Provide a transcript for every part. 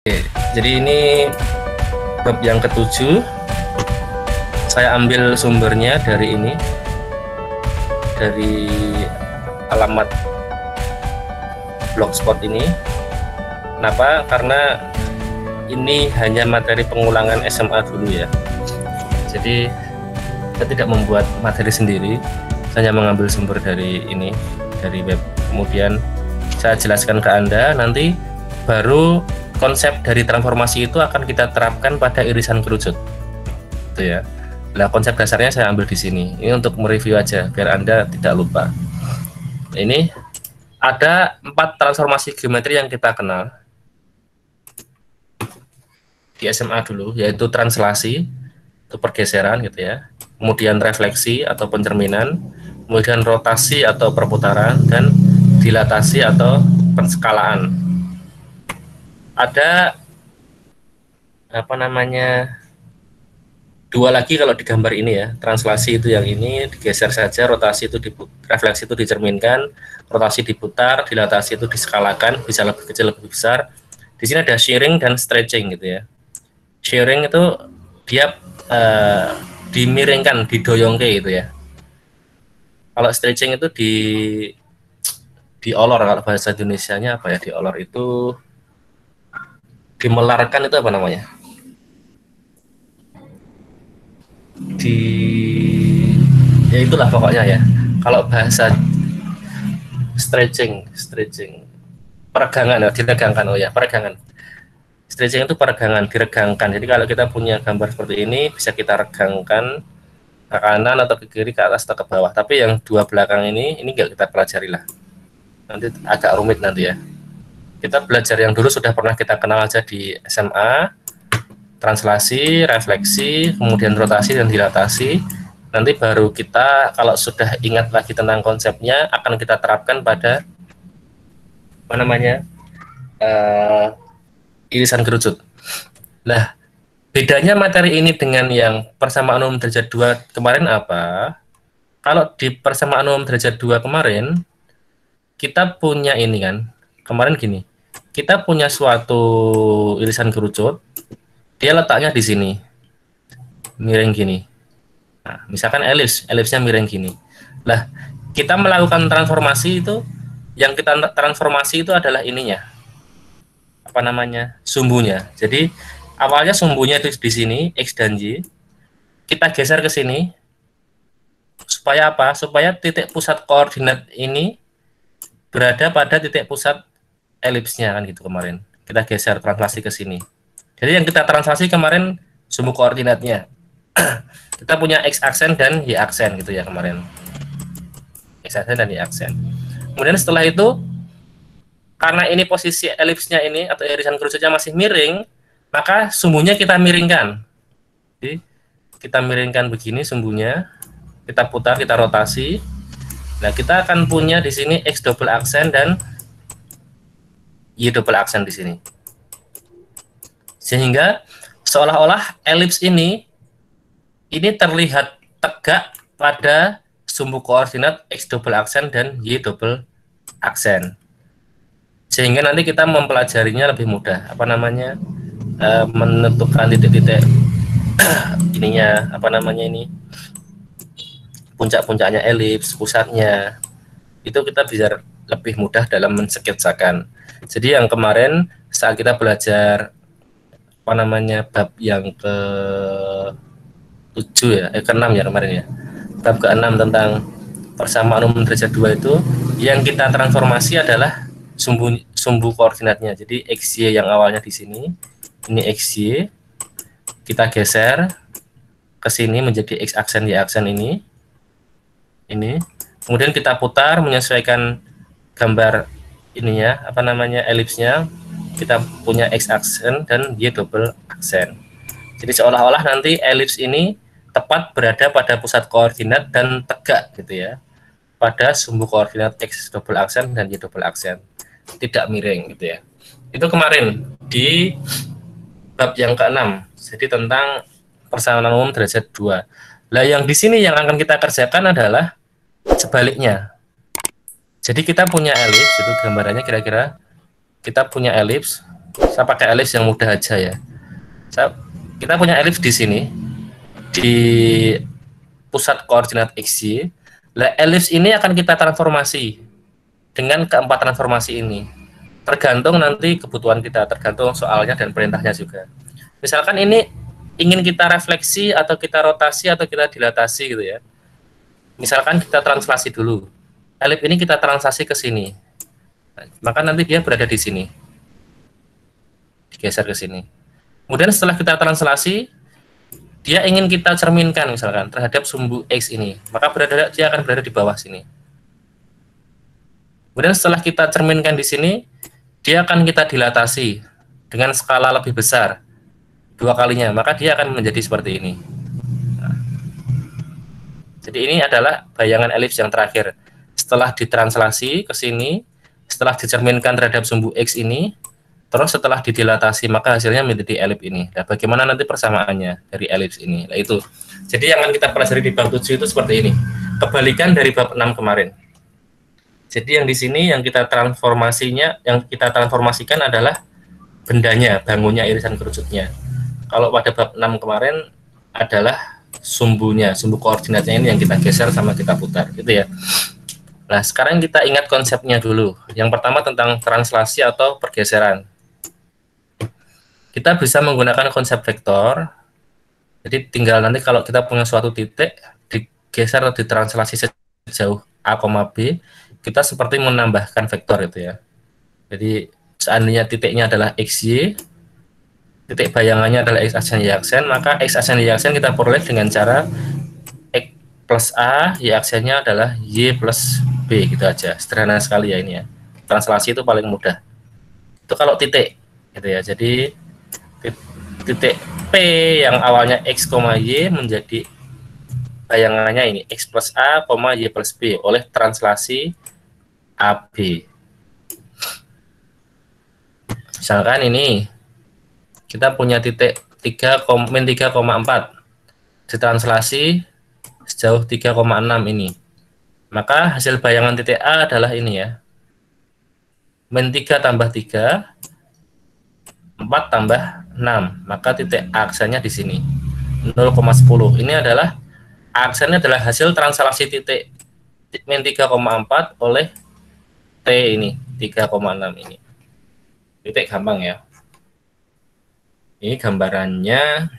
Oke, jadi ini bab yang ketujuh. Saya ambil sumbernya dari ini, dari alamat blogspot ini. Kenapa? Karena ini hanya materi pengulangan SMA dulu ya. Jadi saya tidak membuat materi sendiri, saya hanya mengambil sumber dari ini, dari web. Kemudian saya jelaskan ke Anda, nanti baru konsep dari transformasi itu akan kita terapkan pada irisan kerucut, itu ya. Nah, konsep dasarnya saya ambil di sini. Ini untuk mereview aja, biar Anda tidak lupa. Ini ada 4 transformasi geometri yang kita kenal di SMA dulu, yaitu translasi, itu pergeseran gitu ya. Kemudian refleksi atau pencerminan, kemudian rotasi atau perputaran, dan dilatasi atau penskalaan. Ada apa namanya, 2 lagi kalau di gambar ini ya. Translasi itu yang ini digeser saja, rotasi itu refleksi itu dicerminkan, rotasi diputar, dilatasi itu diskalakan, bisa lebih kecil lebih besar. Di sini ada shearing dan stretching gitu ya. Shearing itu dia dimiringkan, didoyongke gitu ya. Kalau stretching itu diolor, kalau bahasa Indonesianya apa ya, diolor itu dimelarkan, itu apa namanya, ya itulah pokoknya ya. Kalau bahasa stretching peregangan, diregangkan. Oh ya, peregangan. Stretching itu peregangan, diregangkan. Jadi kalau kita punya gambar seperti ini, bisa kita regangkan ke kanan atau ke kiri, ke atas atau ke bawah. Tapi yang 2 belakang ini nggak kita pelajari lah, nanti agak rumit nanti ya. Kita belajar yang dulu sudah pernah kita kenal aja di SMA, translasi, refleksi, kemudian rotasi dan dilatasi. Nanti baru kita kalau sudah ingat lagi tentang konsepnya, akan kita terapkan pada apa namanya, irisan kerucut. Nah, bedanya materi ini dengan yang persamaan umum derajat 2 kemarin apa? Kalau di persamaan umum derajat 2 kemarin, kita punya ini kan, kemarin gini, kita punya suatu irisan kerucut, dia letaknya di sini, miring gini. Nah, misalkan elipsnya miring gini. Nah, kita melakukan transformasi itu, yang kita transformasi itu adalah ininya, apa namanya, sumbunya. Jadi awalnya sumbunya itu di sini, X dan Y. Kita geser ke sini, supaya apa? Supaya titik pusat koordinat ini berada pada titik pusat elipsnya kan gitu kemarin. Kita geser translasi ke sini. Jadi yang kita translasi kemarin sumbu koordinatnya. Kita punya X aksen dan Y aksen gitu ya kemarin. X aksen dan Y aksen. Kemudian setelah itu, karena ini posisi elipsnya ini atau irisan kerucutnya masih miring, maka sumbunya kita miringkan. Jadi kita miringkan begini sumbunya, kita putar, kita rotasi. Nah, kita akan punya di sini X double aksen dan Y double aksen di sini. Sehingga seolah-olah elips ini terlihat tegak pada sumbu koordinat X double aksen dan Y double aksen. Sehingga nanti kita mempelajarinya lebih mudah, apa namanya, menentukan titik-titik ininya, apa namanya ini, puncak-puncaknya elips, pusatnya, itu kita bisa lebih mudah dalam mensketsakan. Jadi yang kemarin saat kita belajar apa namanya, bab yang ke-7 ya, ke-6 ya kemarin ya, bab ke-6 tentang persamaan umum derajat 2 itu, yang kita transformasi adalah sumbu koordinatnya. Jadi XY yang awalnya di sini, ini XY, kita geser ke sini menjadi X aksen Y aksen ini. Kemudian kita putar menyesuaikan gambar ininya, apa namanya, elipsnya. Kita punya X aksen dan Y double aksen. Jadi seolah-olah nanti elips ini tepat berada pada pusat koordinat dan tegak gitu ya, pada sumbu koordinat X double aksen dan Y double aksen, tidak miring gitu ya. Itu kemarin di bab yang ke-6, jadi tentang persamaan umum derajat 2. Lah yang di sini yang akan kita kerjakan adalah sebaliknya. Jadi kita punya elips, itu gambarannya kira-kira kita punya elips, Saya pakai elips yang mudah aja ya. Kita punya elips di sini, di pusat koordinat XY. Nah, elips ini akan kita transformasi dengan keempat transformasi ini. Tergantung nanti kebutuhan kita, tergantung soalnya dan perintahnya juga. Misalkan ini ingin kita refleksi atau kita rotasi atau kita dilatasi gitu ya. Misalkan kita translasi dulu. Elips ini kita translasi ke sini. Maka nanti dia berada di sini. Digeser ke sini. Kemudian setelah kita translasi, dia ingin kita cerminkan misalkan terhadap sumbu X ini. Maka dia akan berada di bawah sini. Kemudian setelah kita cerminkan di sini, dia akan kita dilatasi dengan skala lebih besar. 2 kalinya, maka dia akan menjadi seperti ini. Nah, jadi ini adalah bayangan elips yang terakhir. Setelah ditranslasi ke sini, setelah dicerminkan terhadap sumbu X ini, terus setelah didilatasi, maka hasilnya menjadi elips ini. Nah, bagaimana nanti persamaannya dari elips ini? Nah, itu. Jadi yang akan kita pelajari di bab 7 itu seperti ini. Kebalikan dari bab 6 kemarin. Jadi yang di sini yang kita transformasikan adalah bendanya, bangunnya, irisan kerucutnya. Kalau pada bab 6 kemarin adalah sumbunya, sumbu koordinatnya ini yang kita geser sama kita putar, gitu ya. Nah, sekarang kita ingat konsepnya dulu. Yang pertama tentang translasi atau pergeseran. Kita bisa menggunakan konsep vektor. Jadi tinggal nanti kalau kita punya suatu titik, digeser atau ditranslasi sejauh A, B, kita seperti menambahkan vektor itu ya. Jadi seandainya titiknya adalah XY, titik bayangannya adalah X aksen Y aksen, maka X aksen Y aksen kita peroleh dengan cara X plus A, Y aksennya adalah Y plus B, gitu aja. Sederhana sekali ya ini ya. Translasi itu paling mudah. Itu kalau titik gitu ya. Jadi titik P yang awalnya X, Y menjadi bayangannya ini X plus A, Y plus B oleh translasi AB. Misalkan ini kita punya titik 3,4 ditranslasi sejauh 3,6 ini. Maka hasil bayangan titik A adalah ini ya. Min 3 tambah 3, 4 tambah 6. Maka titik aksennya di sini. 0,10. Ini adalah aksennya adalah hasil translasi titik min 3,4 oleh T ini, 3,6 ini. Titik gampang ya. Ini gambarannya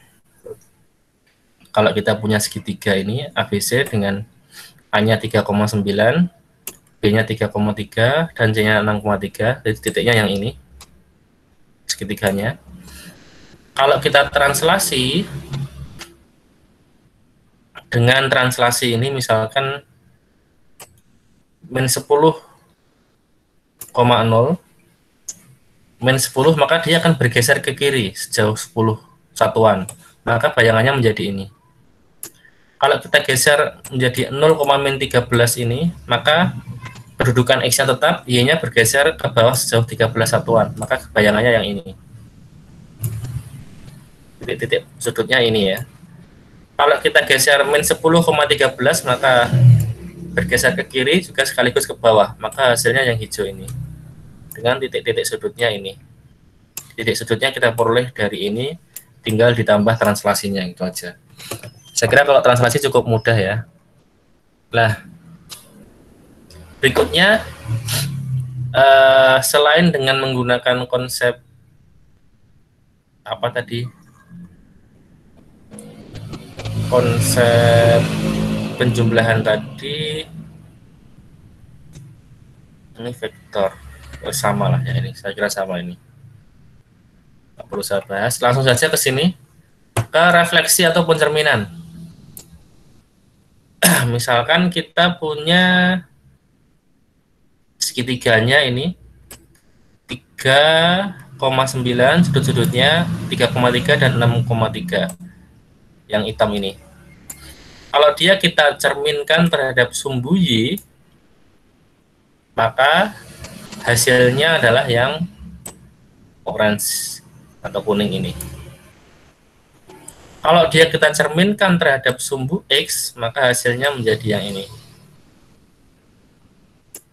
kalau kita punya segitiga ini ABC dengan A-nya 3,9, B-nya 3,3, dan C-nya 6,3. Jadi titiknya yang ini, segitiganya. Kalau kita translasi, dengan translasi ini misalkan min 10,0, min 10, maka dia akan bergeser ke kiri sejauh 10 satuan. Maka bayangannya menjadi ini. Kalau kita geser menjadi 0,-13 ini, maka kedudukan X-nya tetap, Y-nya bergeser ke bawah sejauh 13 satuan. Maka bayangannya yang ini. Titik-titik sudutnya ini ya. Kalau kita geser min 10,13, maka bergeser ke kiri juga sekaligus ke bawah. Maka hasilnya yang hijau ini. Dengan titik-titik sudutnya ini. Titik sudutnya kita peroleh dari ini, tinggal ditambah translasinya, itu aja. Saya kira kalau translasi cukup mudah ya. Nah, berikutnya selain dengan menggunakan konsep apa tadi, konsep penjumlahan tadi, ini vektor sama lah ya, ini saya kira sama ini. Nggak perlu saya bahas, langsung saja ke sini, ke refleksi atau pencerminan. Misalkan kita punya segitiganya ini 3,9, sudut-sudutnya 3,3 dan 6,3 yang hitam ini. Kalau dia kita cerminkan terhadap sumbu Y, maka hasilnya adalah yang orange atau kuning ini. Kalau dia kita cerminkan terhadap sumbu X, maka hasilnya menjadi yang ini.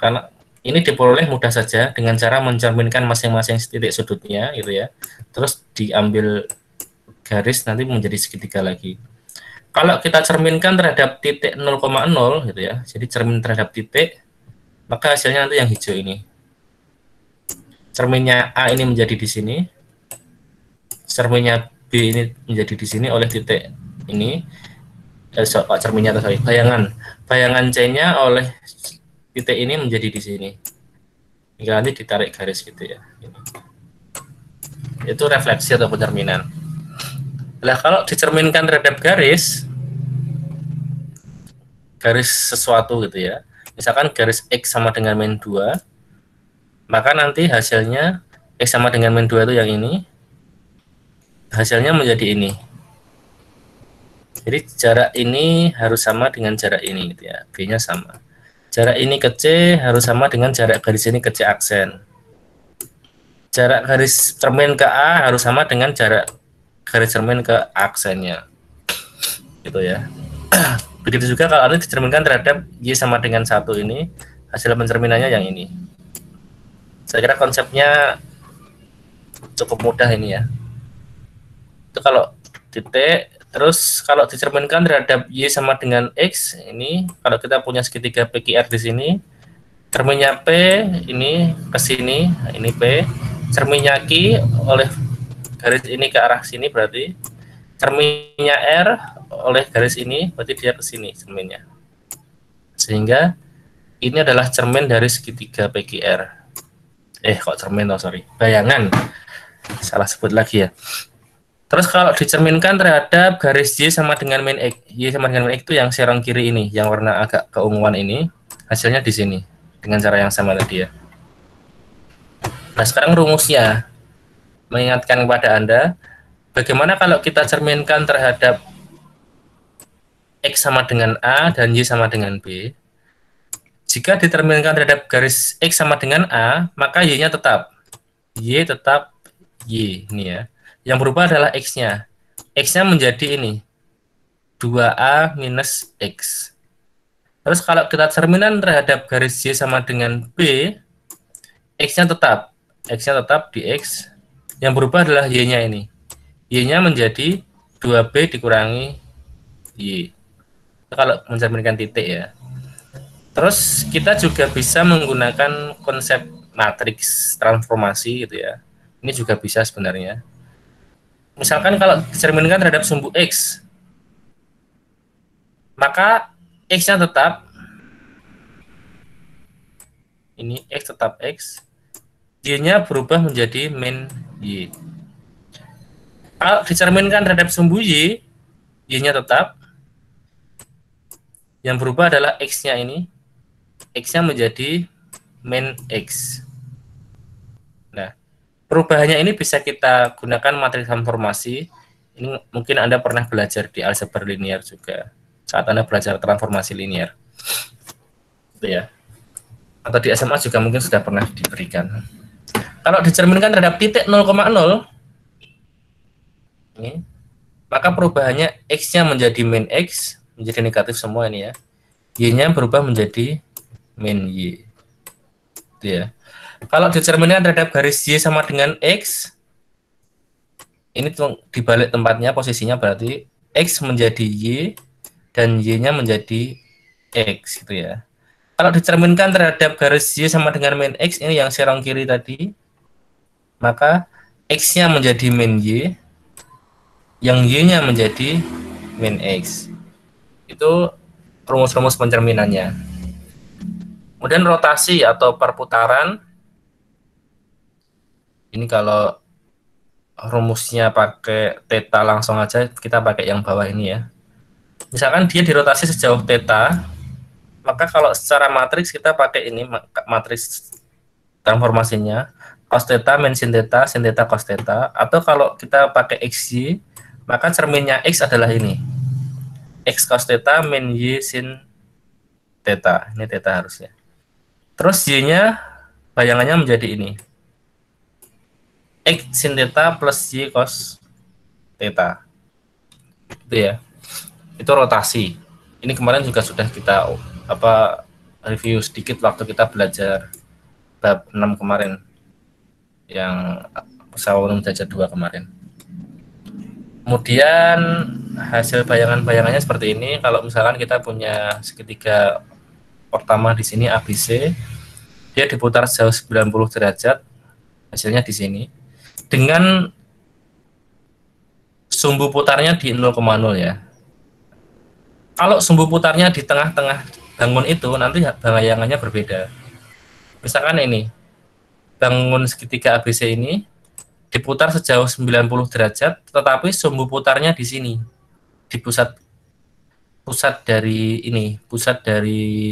Karena ini diperoleh mudah saja dengan cara mencerminkan masing-masing titik sudutnya gitu ya. Terus diambil garis nanti menjadi segitiga lagi. Kalau kita cerminkan terhadap titik 0,0 gitu ya. Jadi cermin terhadap titik, maka hasilnya nanti yang hijau ini. Cerminnya A ini menjadi di sini. Cerminnya B ini menjadi di sini oleh titik ini. Cerminnya atau bayangan C-nya oleh titik ini menjadi di sini. Hingga nanti ditarik garis gitu ya. Itu refleksi atau pencerminan. Nah, kalau dicerminkan terhadap garis sesuatu gitu ya. Misalkan garis X sama dengan min 2, maka nanti hasilnya X sama dengan min 2 itu yang ini. Hasilnya menjadi ini. Jadi jarak ini harus sama dengan jarak ini gitu ya. B-nya sama. Jarak ini ke C harus sama dengan jarak garis ini ke C aksen. Jarak garis cermin ke A harus sama dengan jarak garis cermin ke aksennya. Gitu ya. Begitu juga kalau ini dicerminkan terhadap Y sama dengan 1 ini, hasil pencerminannya yang ini. Saya kira konsepnya cukup mudah ini ya. Itu kalau titik. Terus kalau dicerminkan terhadap Y sama dengan X, ini kalau kita punya segitiga PQR di sini, cerminnya P ini ke sini, ini P, cerminnya Q oleh garis ini ke arah sini berarti, cerminnya R oleh garis ini berarti dia ke sini cerminnya. Sehingga ini adalah cermin dari segitiga PQR. Kok cermin, sorry, bayangan. Salah sebut lagi ya. Terus kalau dicerminkan terhadap garis Y sama dengan min X, Y sama dengan min X itu yang serong kiri ini, yang warna agak keunguan ini, hasilnya di sini dengan cara yang sama tadi ya. Nah, sekarang rumusnya mengingatkan kepada Anda, bagaimana kalau kita cerminkan terhadap X sama dengan A dan Y sama dengan B. Jika diterminkan terhadap garis X sama dengan A, maka Y-nya tetap. Y tetap Y, ini ya. Yang berubah adalah X-nya. X-nya menjadi ini, 2A minus X. Terus kalau kita cerminan terhadap garis Y sama dengan B, X-nya tetap. X-nya tetap di X. Yang berubah adalah Y-nya ini. Y-nya menjadi 2B dikurangi Y. Kalau mencerminkan titik ya. Terus kita juga bisa menggunakan konsep matriks transformasi gitu ya. Ini juga bisa sebenarnya. Misalkan kalau dicerminkan terhadap sumbu X, maka X-nya tetap, ini X tetap X, Y-nya berubah menjadi min Y. Kalau dicerminkan terhadap sumbu Y, Y-nya tetap, yang berubah adalah X-nya ini, X-nya menjadi min X. Nah, perubahannya ini bisa kita gunakan matriks transformasi. Ini mungkin Anda pernah belajar di aljabar linear juga, saat Anda belajar transformasi linear. Gitu ya. Atau di SMA juga mungkin sudah pernah diberikan. Kalau dicerminkan terhadap titik 0,0, ini, maka perubahannya X-nya menjadi min X, menjadi negatif semua ini ya. Y-nya berubah menjadi min Y. Gitu ya. Kalau dicerminkan terhadap garis Y sama dengan X, ini dibalik tempatnya, posisinya berarti X menjadi Y dan Y-nya menjadi X gitu ya. Kalau dicerminkan terhadap garis Y sama dengan min X, ini yang serong kiri tadi, maka X-nya menjadi min Y, yang Y-nya menjadi min X. Itu rumus-rumus pencerminannya. Kemudian rotasi atau perputaran, ini kalau rumusnya pakai theta langsung aja, kita pakai yang bawah ini ya. Misalkan dia dirotasi sejauh theta, maka kalau secara matriks kita pakai ini matriks transformasinya, cos theta min sin theta cos theta, atau kalau kita pakai XY, maka cerminnya X adalah ini, X cos theta min Y sin theta, ini theta harusnya. Terus Y-nya bayangannya menjadi ini, X sin theta plus Y cos theta. Itu ya. Itu rotasi. Ini kemarin juga sudah kita review sedikit waktu kita belajar bab 6 kemarin, yang persamaan derajat 2 kemarin. Kemudian hasil bayangan-bayangannya seperti ini. Kalau misalkan kita punya segitiga pertama di sini ABC, dia diputar sejauh 90 derajat, hasilnya di sini. Dengan sumbu putarnya di 0,0 ya. Kalau sumbu putarnya di tengah-tengah bangun itu, nanti bayangannya berbeda. Misalkan ini, bangun segitiga ABC ini diputar sejauh 90 derajat, tetapi sumbu putarnya di sini, di pusat dari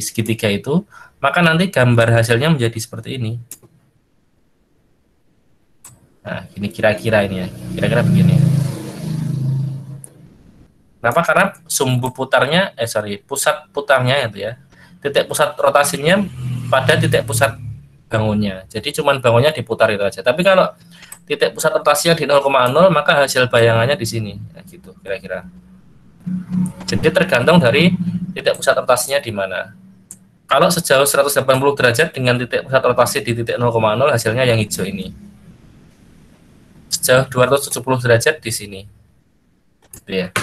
segitiga itu, maka nanti gambar hasilnya menjadi seperti ini. Nah, ini kira-kira ini ya, kira-kira begini. Kenapa? Karena sumbu putarnya, pusat putarnya itu ya, titik pusat rotasinya pada titik pusat bangunnya. Jadi cuman bangunnya diputar itu aja. Tapi kalau titik pusat rotasinya di 0,0, maka hasil bayangannya di sini. Nah, gitu kira-kira. Jadi tergantung dari titik pusat rotasinya di mana. Kalau sejauh 180 derajat dengan titik pusat rotasi di titik 0,0, hasilnya yang hijau ini. Sejauh 270 derajat di sini. Gitu ya.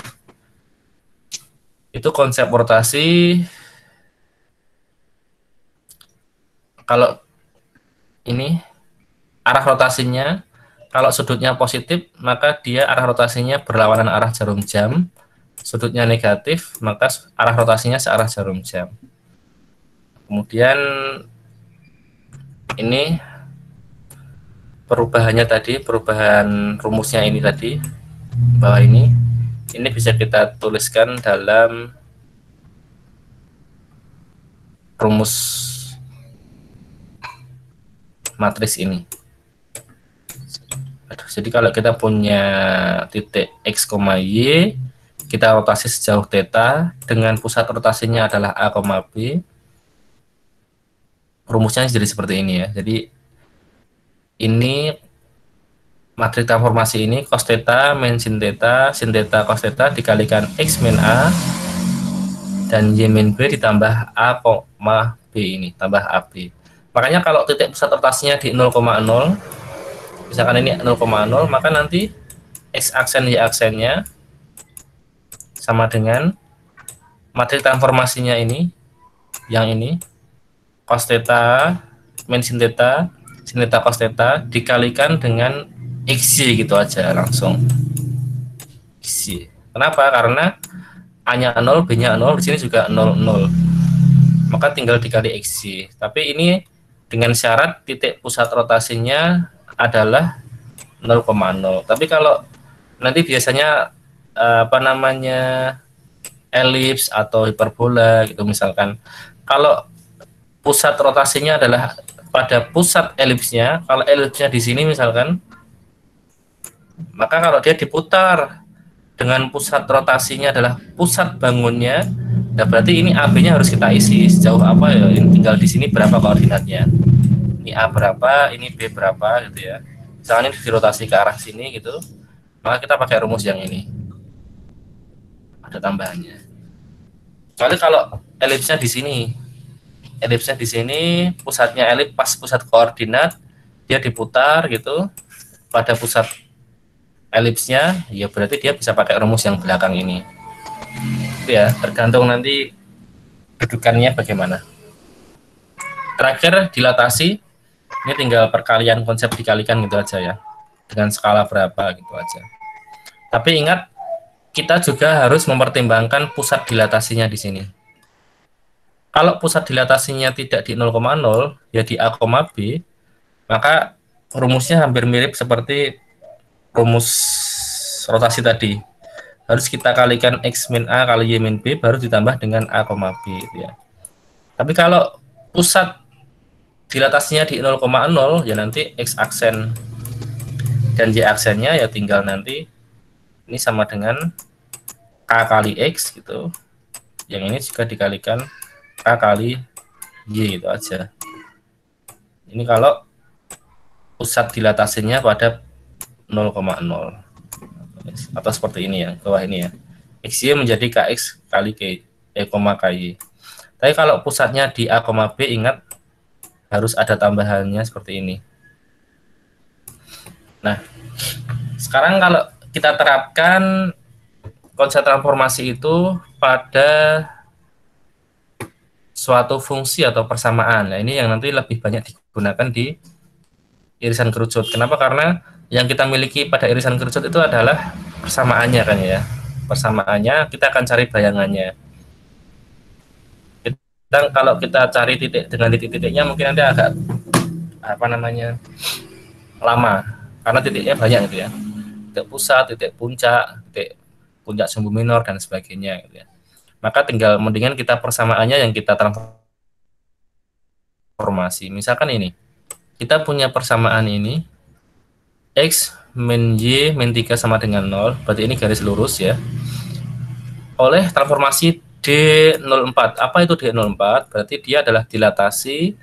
Itu konsep rotasi. Kalau ini arah rotasinya, kalau sudutnya positif, maka dia arah rotasinya berlawanan arah jarum jam. Sudutnya negatif, maka arah rotasinya searah jarum jam. Kemudian ini perubahannya tadi, perubahan rumusnya ini tadi, bawah ini bisa kita tuliskan dalam rumus matris ini. Jadi kalau kita punya titik X, Y, kita rotasi sejauh theta dengan pusat rotasinya adalah A, B. Rumusnya jadi seperti ini ya. Jadi ini matriks transformasi ini cos theta min sin theta cos theta dikalikan X min A dan Y min B ditambah A, B ini tambah AB. Makanya kalau titik pusat rotasinya di 0,0, misalkan ini 0,0, maka nanti X aksen Y aksennya sama dengan matriks transformasinya ini, yang ini cos theta min sin theta cos theta dikalikan dengan XY gitu aja langsung. XY. Kenapa? Karena A-nya 0, B-nya 0, di sini juga 0, 0. Maka tinggal dikali XY. Tapi ini dengan syarat titik pusat rotasinya adalah 0,0. Tapi kalau nanti biasanya elips atau hiperbola gitu misalkan, kalau pusat rotasinya adalah pada pusat elipsnya, kalau elipsnya di sini misalkan, maka kalau dia diputar dengan pusat rotasinya adalah pusat bangunnya, nah berarti ini AB-nya harus kita isi sejauh apa ya, ini tinggal di sini berapa koordinatnya, ini A berapa, ini B berapa gitu ya. Misalnya ini dirotasi ke arah sini gitu, maka kita pakai rumus yang ini, ada tambahannya. Soalnya kalau elipsnya di sini, pusatnya elips pas pusat koordinat, dia diputar gitu pada pusat elipsnya, ya berarti dia bisa pakai rumus yang belakang ini. Itu ya, tergantung nanti kedudukannya bagaimana. Terakhir dilatasi, ini tinggal perkalian, konsep dikalikan gitu aja ya, dengan skala berapa gitu aja. Tapi ingat, kita juga harus mempertimbangkan pusat dilatasinya di sini. Kalau pusat dilatasinya tidak di 0,0, ya di A, B, maka rumusnya hampir mirip seperti rumus rotasi tadi. Harus kita kalikan X min A kali Y min B baru ditambah dengan A, B gitu ya. Tapi kalau pusat dilatasinya di 0,0, ya nanti X aksen dan Y aksennya ya tinggal nanti ini sama dengan K kali X gitu. Yang ini juga dikalikan K kali Y gitu aja. Ini kalau pusat dilatasinya pada 0,0 atau seperti ini ya, bawah ini ya, XY menjadi KX kali KY. Tapi kalau pusatnya di A, B, ingat harus ada tambahannya seperti ini. Nah, sekarang kalau kita terapkan konsep transformasi itu pada suatu fungsi atau persamaan. Nah, ini yang nanti lebih banyak digunakan di irisan kerucut. Kenapa? Karena yang kita miliki pada irisan kerucut itu adalah persamaannya kan ya. Persamaannya kita akan cari bayangannya. Dan kalau kita cari titik dengan titik-titiknya mungkin nanti agak apa namanya lama karena titiknya banyak gitu ya, titik pusat, titik puncak sumbu minor dan sebagainya gitu ya. Maka tinggal mendingan kita persamaannya yang kita transformasi. Misalkan ini kita punya persamaan ini x min y min 3 sama dengan 0, berarti ini garis lurus ya, oleh transformasi D04. Apa itu D04? Berarti dia adalah dilatasi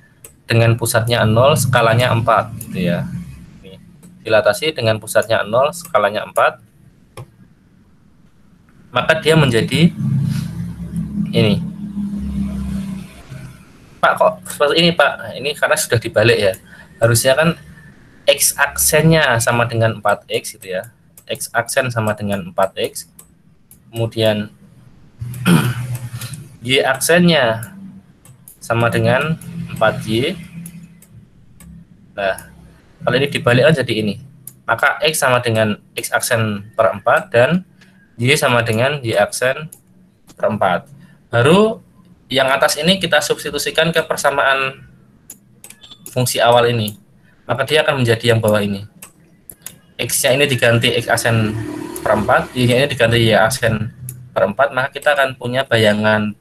dengan pusatnya 0, skalanya 4 gitu ya. Ini, dilatasi dengan pusatnya 0, skalanya 4. Maka dia menjadi ini. Pak, kok seperti ini, Pak? Nah, ini karena sudah dibalik ya. Harusnya kan X aksennya sama dengan 4X gitu ya. X aksen sama dengan 4X. Kemudian Y aksennya sama dengan 4Y. Nah, kalau ini dibalikkan jadi ini. Maka X sama dengan X aksen per 4 dan Y sama dengan Y aksen per 4. Baru yang atas ini kita substitusikan ke persamaan fungsi awal ini. Maka dia akan menjadi yang bawah ini. X-nya ini diganti X aksen per 4, Y-nya ini diganti Y aksen per 4, maka kita akan punya bayangan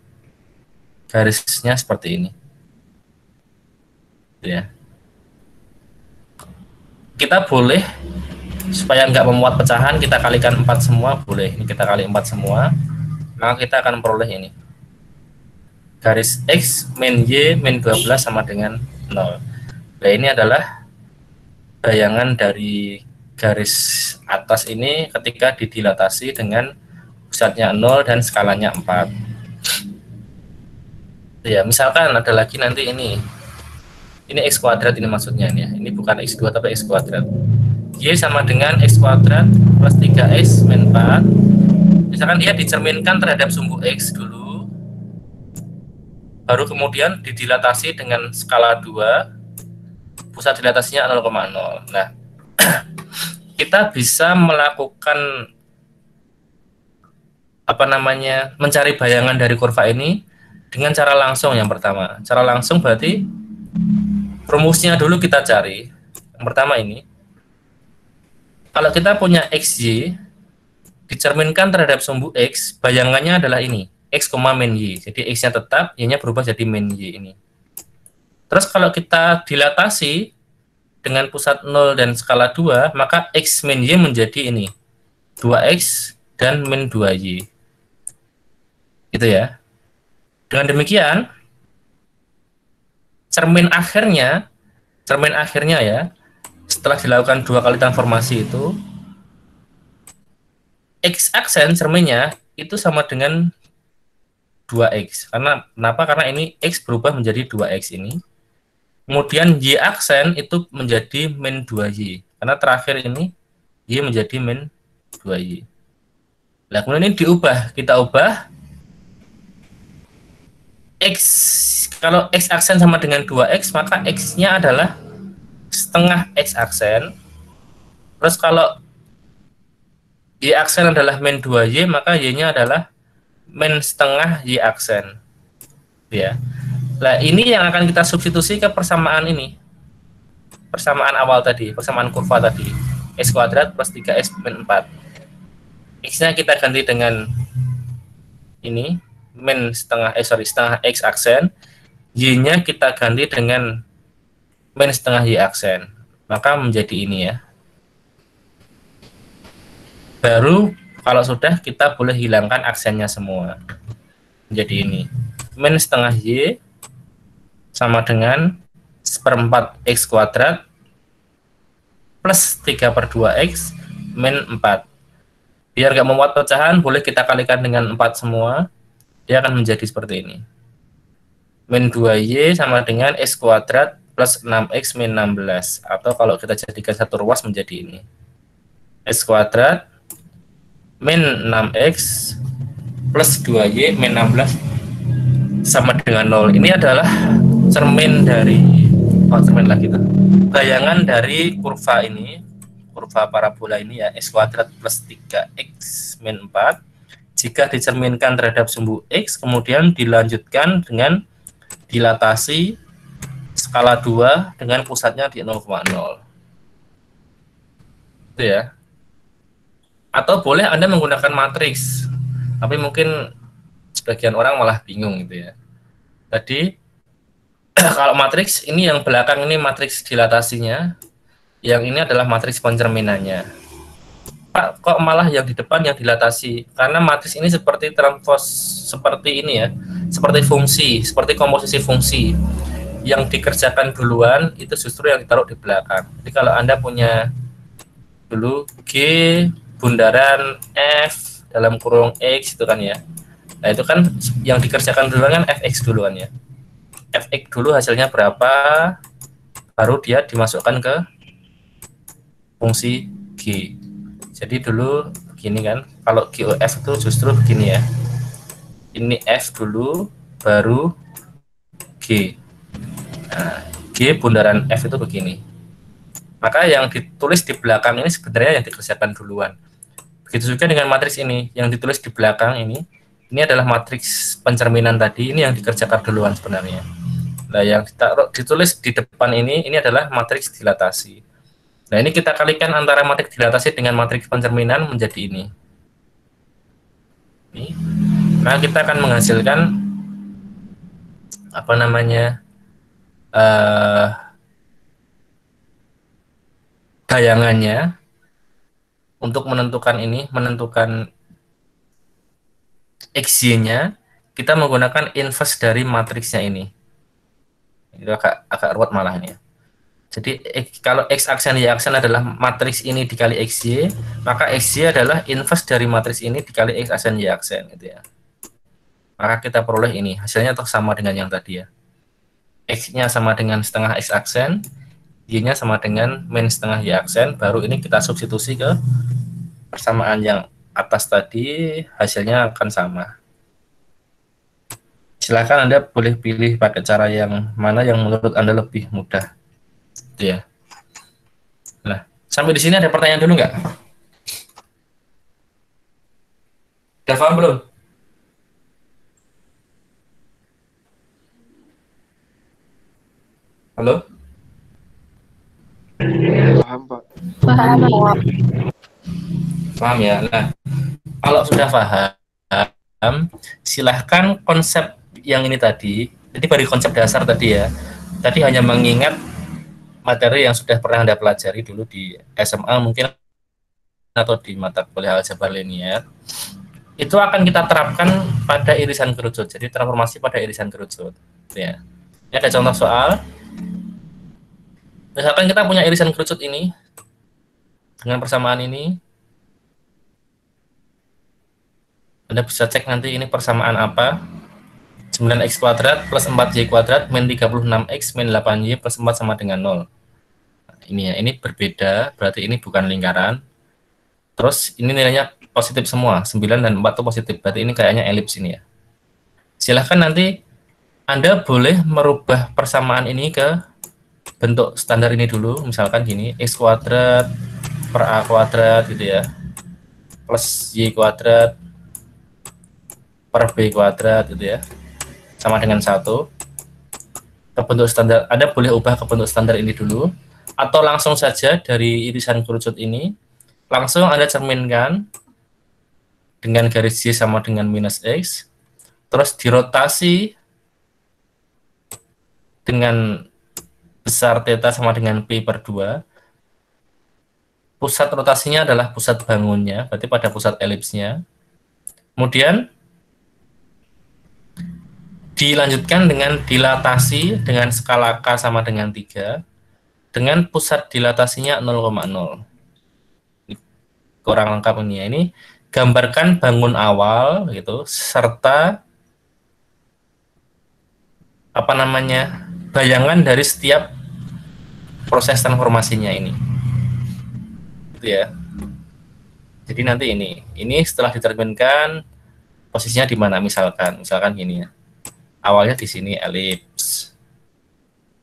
garisnya seperti ini ya. Kita boleh supaya nggak memuat pecahan, kita kalikan 4 semua, boleh. Ini kita kali 4 semua, maka kita akan peroleh ini garis X min Y min 12 sama dengan 0. Nah, ini adalah bayangan dari garis atas ini ketika didilatasi dengan pusatnya 0 dan skalanya 4. Ya, misalkan ada lagi nanti ini X kuadrat, ini maksudnya ini ya. Ini bukan X2 tapi X kuadrat. Y sama dengan X kuadrat plus 3X min 4. Misalkan dia dicerminkan terhadap sumbu X dulu, baru kemudian didilatasi dengan skala 2, pusat dilatasinya 0,0. Nah, kita bisa melakukan apa namanya, mencari bayangan dari kurva ini dengan cara langsung. Yang pertama, cara langsung berarti rumusnya dulu kita cari. Yang pertama ini, kalau kita punya XY dicerminkan terhadap sumbu X, bayangannya adalah ini, X, min Y. Jadi X-nya tetap, Y-nya berubah jadi min Y ini. Terus kalau kita dilatasi dengan pusat 0 dan skala 2, maka X min Y menjadi ini, 2X dan min 2Y. Gitu ya. Dengan demikian, cermin akhirnya ya, setelah dilakukan 2 kali transformasi itu, X aksen cerminnya itu sama dengan 2X. Kenapa? Karena ini X berubah menjadi 2X ini. Kemudian Y aksen itu menjadi min 2Y. Karena terakhir ini Y menjadi min 2Y. Nah, kemudian ini diubah, kita ubah X, kalau X aksen sama dengan 2X, maka X-nya adalah setengah X aksen. Terus kalau Y aksen adalah min 2Y, maka Y-nya adalah min setengah Y aksen. Ya. Nah, ini yang akan kita substitusi ke persamaan ini. Persamaan awal tadi, persamaan kurva tadi. X kuadrat plus 3X min 4. X-nya kita ganti dengan ini, setengah X aksen, Y-nya kita ganti dengan min setengah Y aksen, maka menjadi ini ya. Baru kalau sudah, kita boleh hilangkan aksennya semua, menjadi ini, min setengah Y sama dengan seperempat X kuadrat plus 3/2X min 4. Biar nggak memuat pecahan, boleh kita kalikan dengan 4 semua. Dia akan menjadi seperti ini. Min 2Y sama dengan X kuadrat plus 6x min 16, atau kalau kita jadikan satu ruas menjadi ini, x kuadrat min 6x plus 2y min 16 sama dengan 0. Ini adalah cermin dari cermin lagi tuh, bayangan dari kurva ini, kurva parabola ini ya, x kuadrat plus 3x min 4 jika dicerminkan terhadap sumbu x, kemudian dilanjutkan dengan dilatasi skala 2 dengan pusatnya di 0,0. Itu ya. Atau boleh Anda menggunakan matriks, tapi mungkin sebagian orang malah bingung gitu ya. Tadi kalau matriks ini yang belakang ini matriks dilatasinya, yang ini adalah matriks pencerminannya. Pak, kok malah yang di depan yang dilatasi? Karena matriks ini seperti transpose, seperti ini ya, seperti fungsi, seperti komposisi fungsi. Yang dikerjakan duluan itu justru yang ditaruh di belakang. Jadi kalau Anda punya dulu G bundaran F dalam kurung X itu kan ya. Nah itu kan yang dikerjakan duluan kan Fx duluan ya. Fx dulu hasilnya berapa, baru dia dimasukkan ke fungsi G. Jadi dulu begini kan, kalau GOF itu justru begini ya. Ini F dulu, baru G. Nah, G bundaran F itu begini. Maka yang ditulis di belakang ini sebenarnya yang dikerjakan duluan. Begitu juga dengan matriks ini, yang ditulis di belakang ini adalah matriks pencerminan tadi, ini yang dikerjakan duluan sebenarnya. Nah, yang ditulis di depan ini adalah matriks dilatasi. Nah, ini kita kalikan antara matriks dilatasi dengan matriks pencerminan menjadi ini. Nah, kita akan menghasilkan apa namanya bayangannya untuk menentukan ini, menentukan XY-nya, kita menggunakan inverse dari matriksnya ini. Itu agak ruwet malah ini ya. Jadi kalau X aksen Y aksen adalah matriks ini dikali XY, maka XY adalah inverse dari matriks ini dikali X aksen Y aksen gitu ya. Maka kita peroleh ini, hasilnya tetap sama dengan yang tadi ya. X-nya sama dengan setengah X aksen, Y-nya sama dengan min setengah Y aksen, baru ini kita substitusi ke persamaan yang atas tadi, hasilnya akan sama. Silakan Anda boleh pilih pakai cara yang mana yang menurut Anda lebih mudah. Ya. Nah, sampai di sini ada pertanyaan dulu nggak? Udah paham belum? Halo? Paham, Pak. Paham. Paham ya? Nah, kalau sudah paham, silahkan konsep yang ini tadi, jadi dari konsep dasar tadi ya, tadi hanya mengingat materi yang sudah pernah Anda pelajari dulu di SMA mungkin atau di mata kuliah aljabar linear, itu akan kita terapkan pada irisan kerucut. Jadi transformasi pada irisan kerucut. Ya. Ini ada contoh soal. Misalkan kita punya irisan kerucut ini dengan persamaan ini. Anda bisa cek nanti ini persamaan apa. 9x kuadrat plus 4y kuadrat min 36x min 8y plus 4 sama dengan 0. Ini ya, ini berbeda, berarti ini bukan lingkaran. Terus ini nilainya positif semua, 9 dan 4 itu positif, berarti ini kayaknya elips ini ya. Silahkan nanti Anda boleh merubah persamaan ini ke bentuk standar ini dulu, misalkan gini, x kuadrat per a kuadrat gitu ya, plus y kuadrat per b kuadrat gitu ya, sama dengan 1. Ke bentuk standar, Anda boleh ubah ke bentuk standar ini dulu, atau langsung saja dari irisan kerucut ini, langsung Anda cerminkan dengan garis Y sama dengan minus X, terus dirotasi dengan besar theta sama dengan P per 2. Pusat rotasinya adalah pusat bangunnya, berarti pada pusat elipsnya. Kemudian dilanjutkan dengan dilatasi dengan skala K sama dengan 3, dengan pusat dilatasinya 0,0. Kurang lengkap ini ya. Ini gambarkan bangun awal gitu, serta apa namanya, bayangan dari setiap proses transformasinya ini. Gitu ya. Jadi nanti ini setelah diterminkan posisinya di mana, misalkan gini ya. Awalnya di sini elips.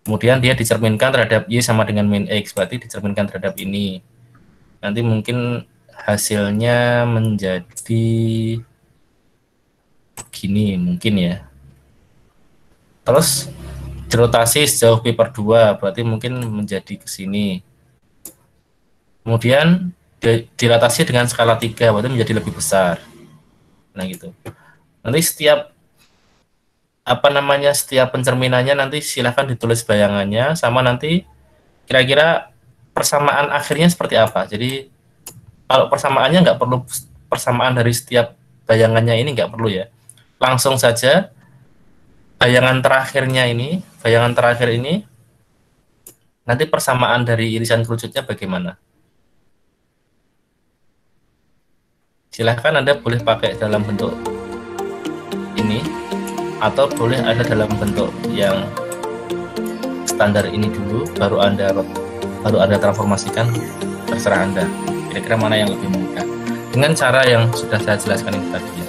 Kemudian dia dicerminkan terhadap Y sama dengan min X, berarti dicerminkan terhadap ini. Nanti mungkin hasilnya menjadi gini mungkin ya. Terus dirotasi sejauh pi/2, berarti mungkin menjadi ke sini. Kemudian dilatasi dengan skala 3, berarti menjadi lebih besar. Nah gitu. Nanti setiap setiap pencerminannya nanti silahkan ditulis bayangannya, sama nanti kira-kira persamaan akhirnya seperti apa. Jadi kalau persamaannya nggak perlu persamaan dari setiap bayangannya, ini nggak perlu ya. Langsung saja bayangan terakhir ini nanti persamaan dari irisan kerucutnya bagaimana. Silahkan Anda boleh pakai dalam bentuk ini, atau boleh ada dalam bentuk yang standar ini dulu, baru Anda transformasikan, terserah Anda. Kira-kira mana yang lebih mudah dengan cara yang sudah saya jelaskan ini tadi ya.